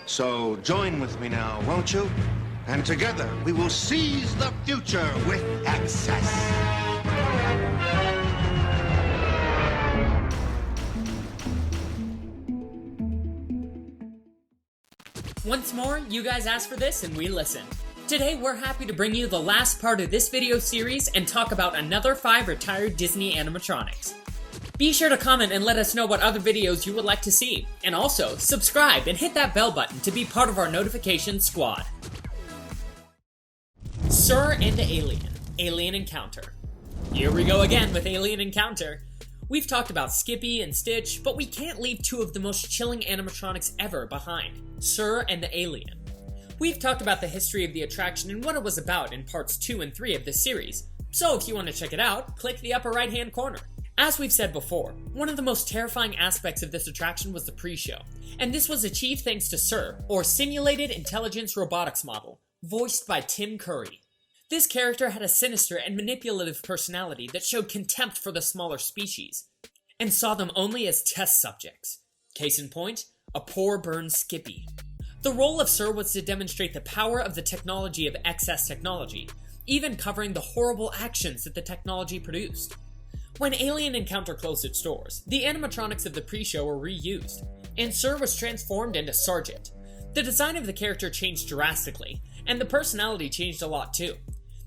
So join with me now, won't you? And together we will seize the future with access. Once more, you guys asked for this and we listened. Today, we're happy to bring you the last part of this video series and talk about another 5 retired Disney animatronics. Be sure to comment and let us know what other videos you would like to see, and also subscribe and hit that bell button to be part of our notification squad. S.I.R and Alien, Alien Encounter. Here we go again with Alien Encounter. We've talked about Skippy and Stitch, but we can't leave 2 of the most chilling animatronics ever behind, S.I.R and the Alien. We've talked about the history of the attraction and what it was about in parts 2 and 3 of this series, so if you want to check it out, click the upper right hand corner. As we've said before, one of the most terrifying aspects of this attraction was the pre-show, and this was achieved thanks to S.I.R, or Simulated Intelligence Robotics Model, voiced by Tim Curry. This character had a sinister and manipulative personality that showed contempt for the smaller species, and saw them only as test subjects. Case in point, a poor burned Skippy. The role of S.I.R was to demonstrate the power of the technology of excess technology, even covering the horrible actions that the technology produced. When Alien Encounter closed its doors, the animatronics of the pre-show were reused, and S.I.R was transformed into Sergeant. The design of the character changed drastically, and the personality changed a lot too.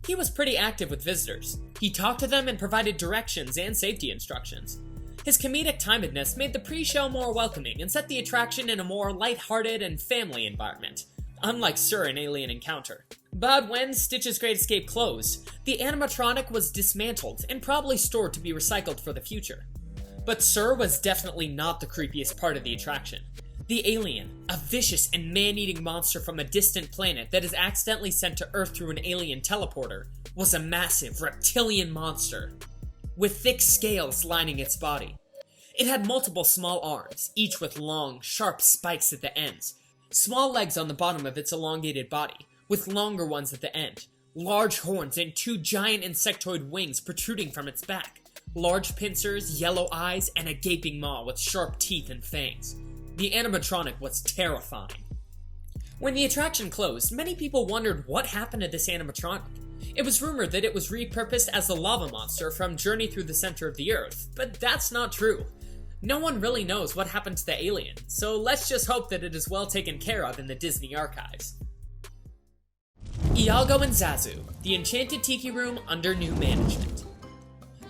He was pretty active with visitors. He talked to them and provided directions and safety instructions. His comedic timidness made the pre-show more welcoming and set the attraction in a more light-hearted and family environment, unlike S.I.R in Alien Encounter. But when Stitch's Great Escape closed, the animatronic was dismantled and probably stored to be recycled for the future. But S.I.R was definitely not the creepiest part of the attraction. The alien, a vicious and man-eating monster from a distant planet that is accidentally sent to Earth through an alien teleporter, was a massive reptilian monster with thick scales lining its body. It had multiple small arms, each with long, sharp spikes at the ends, small legs on the bottom of its elongated body, with longer ones at the end, large horns and 2 giant insectoid wings protruding from its back, large pincers, yellow eyes, and a gaping maw with sharp teeth and fangs. The animatronic was terrifying. When the attraction closed, many people wondered what happened to this animatronic. It was rumored that it was repurposed as the lava monster from Journey Through the Center of the Earth, but that's not true. No one really knows what happened to the alien, so let's just hope that it is well taken care of in the Disney archives. Iago and Zazu, the Enchanted Tiki Room under new management.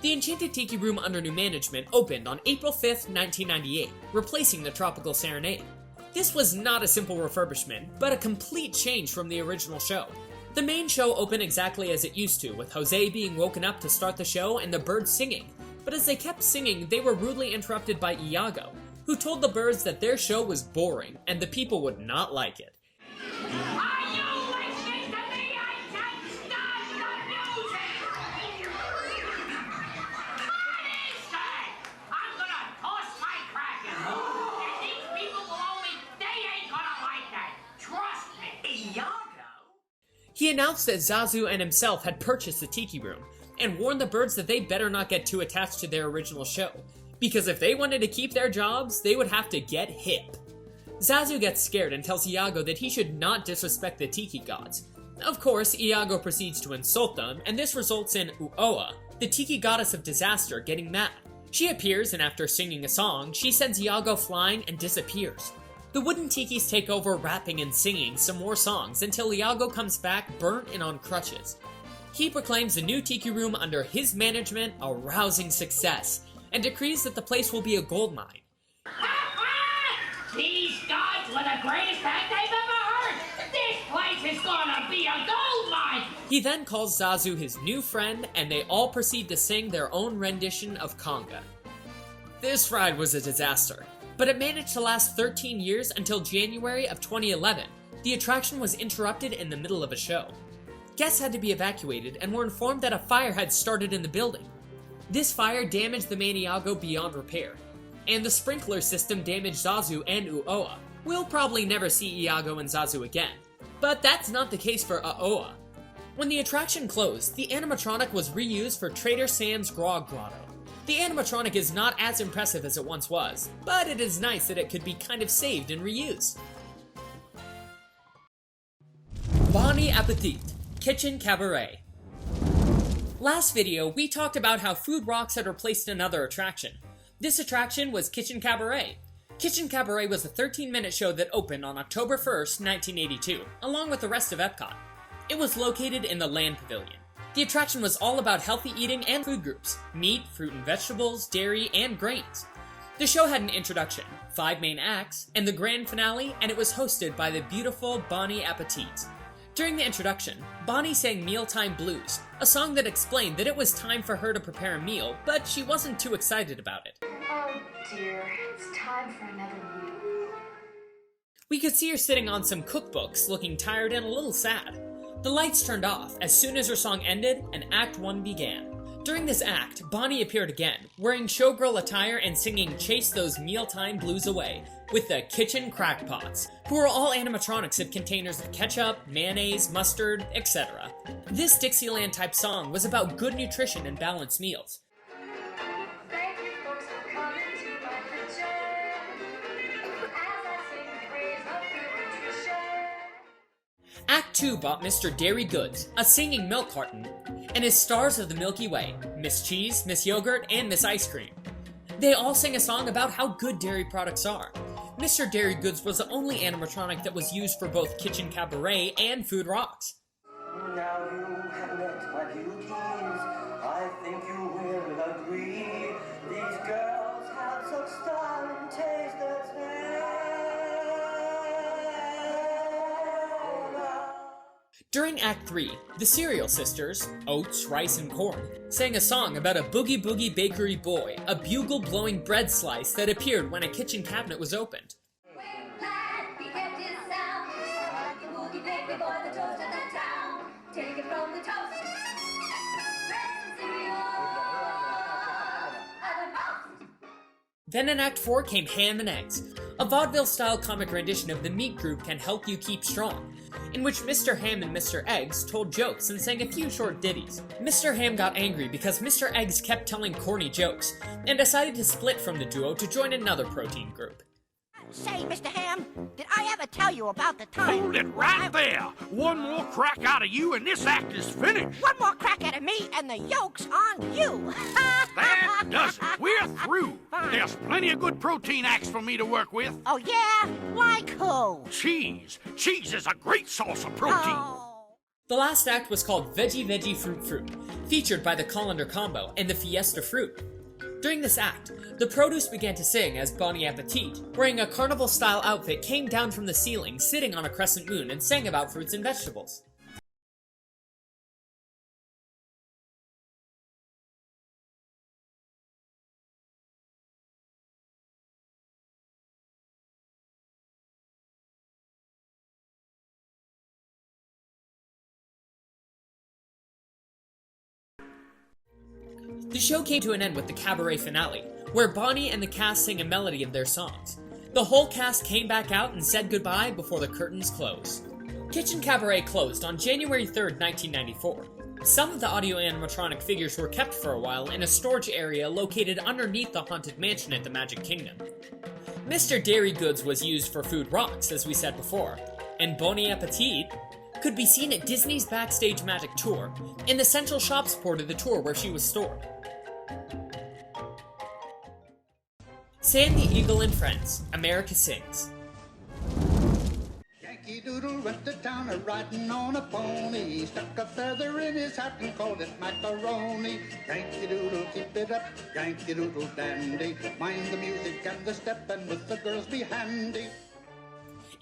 The Enchanted Tiki Room under new management opened on April 5th, 1998, replacing the Tropical Serenade. This was not a simple refurbishment, but a complete change from the original show. The main show opened exactly as it used to, with Jose being woken up to start the show and the birds singing. But as they kept singing, they were rudely interrupted by Iago, who told the birds that their show was boring and the people would not like it. Are you listening to me? I said stop the music! What is that? I'm gonna toss my crackers. And these people below me, they ain't gonna like that. Trust me. Iago? He announced that Zazu and himself had purchased the Tiki Room, and warned the birds that they better not get too attached to their original show, because if they wanted to keep their jobs, they would have to get hip. Zazu gets scared and tells Iago that he should not disrespect the Tiki gods. Of course, Iago proceeds to insult them, and this results in Uoa, the Tiki goddess of disaster, getting mad. She appears, and after singing a song, she sends Iago flying and disappears. The wooden Tikis take over rapping and singing some more songs until Iago comes back burnt and on crutches. He proclaims the new Tiki Room under his management a rousing success, and decrees that the place will be a gold mine. These gods were the greatest act they've ever heard! This place is gonna be a gold mine! He then calls Zazu his new friend, and they all proceed to sing their own rendition of Conga. This ride was a disaster, but it managed to last 13 years until January of 2011. The attraction was interrupted in the middle of a show. Guests had to be evacuated and were informed that a fire had started in the building. This fire damaged the main Iago beyond repair, and the sprinkler system damaged Zazu and Uoa. We'll probably never see Iago and Zazu again, but that's not the case for Uoa. When the attraction closed, the animatronic was reused for Trader Sam's Grog Grotto. The animatronic is not as impressive as it once was, but it is nice that it could be kind of saved and reused. Bon Appetit, Kitchen Cabaret. Last video, we talked about how Food Rocks had replaced another attraction. This attraction was Kitchen Cabaret. Kitchen Cabaret was a 13-minute show that opened on October 1st, 1982, along with the rest of Epcot. It was located in the Land Pavilion. The attraction was all about healthy eating and food groups: meat, fruit and vegetables, dairy, and grains. The show had an introduction, 5 main acts, and the grand finale, and it was hosted by the beautiful Bon Appetit. During the introduction, Bonnie sang Mealtime Blues, a song that explained that it was time for her to prepare a meal, but she wasn't too excited about it. Oh dear, it's time for another meal. We could see her sitting on some cookbooks, looking tired and a little sad. The lights turned off as soon as her song ended and Act 1 began. During this act, Bonnie appeared again, wearing showgirl attire and singing Chase Those Mealtime Blues Away with the Kitchen Crackpots, who are all animatronics of containers of ketchup, mayonnaise, mustard, etc. This Dixieland-type song was about good nutrition and balanced meals. Thank you folks for coming to my kitchen as I sing praise of good nutrition. Act 2 brought Mr. Dairy Goods, a singing milk carton, and his stars of the Milky Way, Miss Cheese, Miss Yogurt, and Miss Ice Cream. They all sang a song about how good dairy products are. Mr. Dairy Goods was the only animatronic that was used for both Kitchen Cabaret and Food Rocks. Now you have met my beauties, I think you will agree. These girls have such style and taste that's During Act 3, the Cereal Sisters, Oats, Rice, and Corn, sang a song about a boogie boogie bakery boy, a bugle-blowing bread slice that appeared when a kitchen cabinet was opened. We're glad we kept his sound. The boogie bakery boy, the toast of the town. Take it from the toast. Bread and cereal are the most. Then in Act 4 came Ham and Eggs, a vaudeville-style comic rendition of The Meat Group Can Help You Keep Strong, in which Mr. Ham and Mr. Eggs told jokes and sang a few short ditties. Mr. Ham got angry because Mr. Eggs kept telling corny jokes, and decided to split from the duo to join another protein group. Say, Mr. Ham, did I ever tell you about the time... Hold it right there! One more crack out of you and this act is finished! One more crack at me and the yoke's on you! That does it! We're through! There's plenty of good protein acts for me to work with. Oh, yeah? Like who? Cheese! Cheese is a great source of protein! Oh. The last act was called Veggie Veggie Fruit Fruit, featured by the Colander Combo and the Fiesta Fruit. During this act, the produce began to sing as Bon Appetit, wearing a carnival-style outfit, came down from the ceiling, sitting on a crescent moon, and sang about fruits and vegetables. The show came to an end with the cabaret finale, where Bonnie and the cast sang a melody of their songs. The whole cast came back out and said goodbye before the curtains closed. Kitchen Cabaret closed on January 3rd, 1994. Some of the audio animatronic figures were kept for a while in a storage area located underneath the Haunted Mansion at the Magic Kingdom. Mr. Dairy Goods was used for Food Rocks, as we said before, and Bon Appetit could be seen at Disney's Backstage Magic Tour, in the Central Shops port of the tour where she was stored. Sam the Eagle and Friends, America Sings. Yankee Doodle went to town a-riding on a pony. Stuck a feather in his hat and called it macaroni. Yankee Doodle, keep it up, Yankee Doodle dandy. Mind the music and the step, and with the girls be handy.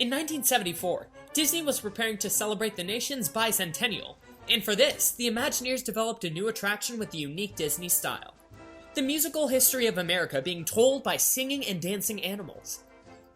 In 1974, Disney was preparing to celebrate the nation's bicentennial, and for this, the Imagineers developed a new attraction with the unique Disney style. The musical history of America being told by singing and dancing animals.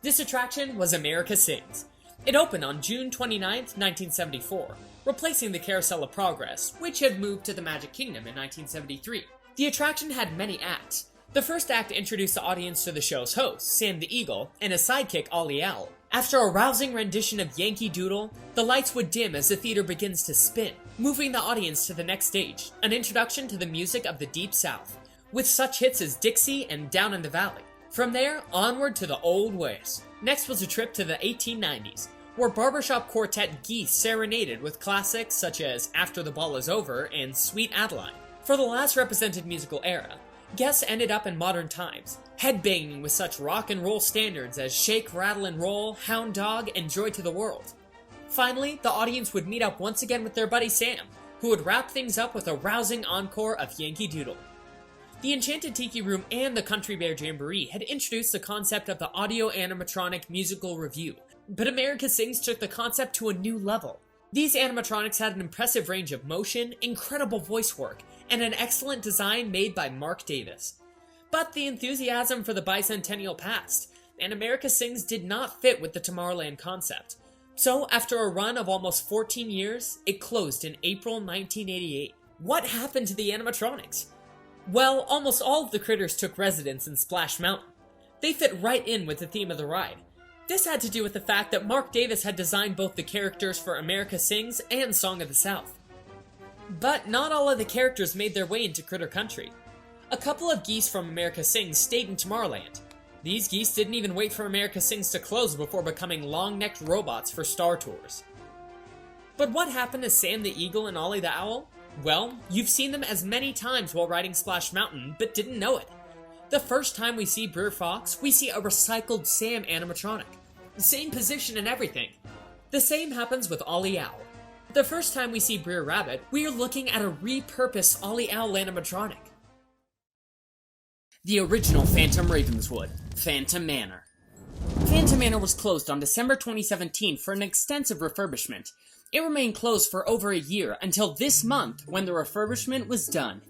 This attraction was America Sings. It opened on June 29, 1974, replacing the Carousel of Progress, which had moved to the Magic Kingdom in 1973. The attraction had many acts. The first act introduced the audience to the show's host, Sam the Eagle, and his sidekick, Ollie Owl. After a rousing rendition of Yankee Doodle, the lights would dim as the theater begins to spin, moving the audience to the next stage, an introduction to the music of the Deep South, with such hits as Dixie and Down in the Valley. From there, onward to the Old West. Next was a trip to the 1890s, where barbershop quartet geese serenaded with classics such as After the Ball Is Over and Sweet Adeline. For the last represented musical era, guests ended up in modern times, headbanging with such rock and roll standards as Shake, Rattle and Roll, Hound Dog, and Joy to the World. Finally, the audience would meet up once again with their buddy Sam, who would wrap things up with a rousing encore of Yankee Doodle. The Enchanted Tiki Room and the Country Bear Jamboree had introduced the concept of the audio animatronic musical revue, but America Sings took the concept to a new level. These animatronics had an impressive range of motion, incredible voice work, and an excellent design made by Mark Davis. But the enthusiasm for the bicentennial passed, and America Sings did not fit with the Tomorrowland concept. So, after a run of almost 14 years, it closed in April 1988. What happened to the animatronics? Well, almost all of the critters took residence in Splash Mountain. They fit right in with the theme of the ride. This had to do with the fact that Mark Davis had designed both the characters for America Sings and Song of the South. But not all of the characters made their way into Critter Country. A couple of geese from America Sings stayed in Tomorrowland. These geese didn't even wait for America Sings to close before becoming long-necked robots for Star Tours. But what happened to Sam the Eagle and Ollie the Owl? Well, you've seen them as many times while riding Splash Mountain, but didn't know it. The first time we see Brer Fox, we see a recycled Sam animatronic. Same position and everything. The same happens with Ollie Owl. The first time we see Brer Rabbit, we are looking at a repurposed Ollie Owl animatronic. The original Phantom Ravenswood, Phantom Manor. Phantom Manor was closed on December 2017 for an extensive refurbishment. It remained closed for over a year until this month when the refurbishment was done.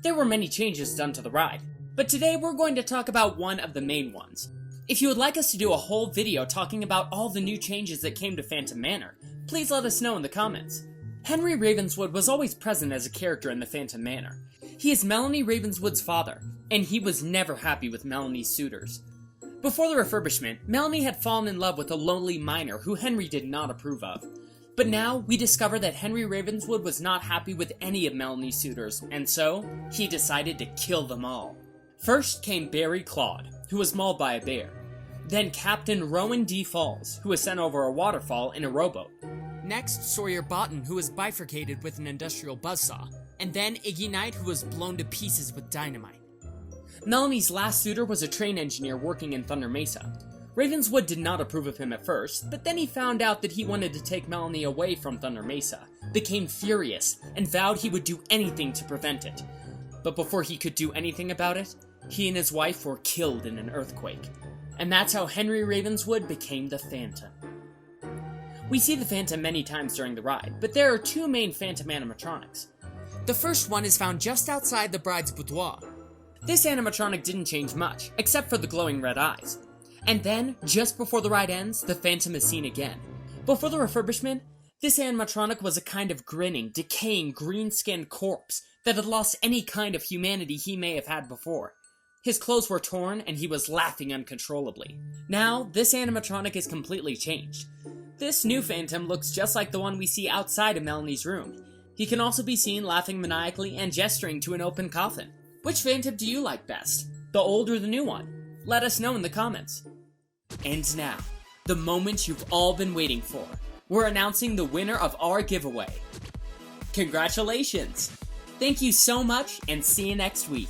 There were many changes done to the ride, but today we're going to talk about one of the main ones. If you would like us to do a whole video talking about all the new changes that came to Phantom Manor, please let us know in the comments. Henry Ravenswood was always present as a character in the Phantom Manor. He is Melanie Ravenswood's father, and he was never happy with Melanie's suitors. Before the refurbishment, Melanie had fallen in love with a lonely miner who Henry did not approve of. But now, we discover that Henry Ravenswood was not happy with any of Melanie's suitors, and so, he decided to kill them all. First came Barry Claude, who was mauled by a bear. Then Captain Rowan D. Falls, who was sent over a waterfall in a rowboat. Next, Sawyer Boughton, who was bifurcated with an industrial buzzsaw. And then Iggy Knight, who was blown to pieces with dynamite. Melanie's last suitor was a train engineer working in Thunder Mesa. Ravenswood did not approve of him at first, but then he found out that he wanted to take Melanie away from Thunder Mesa, became furious, and vowed he would do anything to prevent it. But before he could do anything about it, he and his wife were killed in an earthquake. And that's how Henry Ravenswood became the Phantom. We see the Phantom many times during the ride, but there are two main Phantom animatronics. The first one is found just outside the bride's boudoir. This animatronic didn't change much, except for the glowing red eyes. And then, just before the ride ends, the Phantom is seen again. Before the refurbishment, this animatronic was a kind of grinning, decaying, green-skinned corpse that had lost any kind of humanity he may have had before. His clothes were torn, and he was laughing uncontrollably. Now, this animatronic is completely changed. This new Phantom looks just like the one we see outside of Melanie's room. He can also be seen laughing maniacally and gesturing to an open coffin. Which Phantom do you like best? The old or the new one? Let us know in the comments. And now, the moment you've all been waiting for. We're announcing the winner of our giveaway. Congratulations! Thank you so much, and see you next week.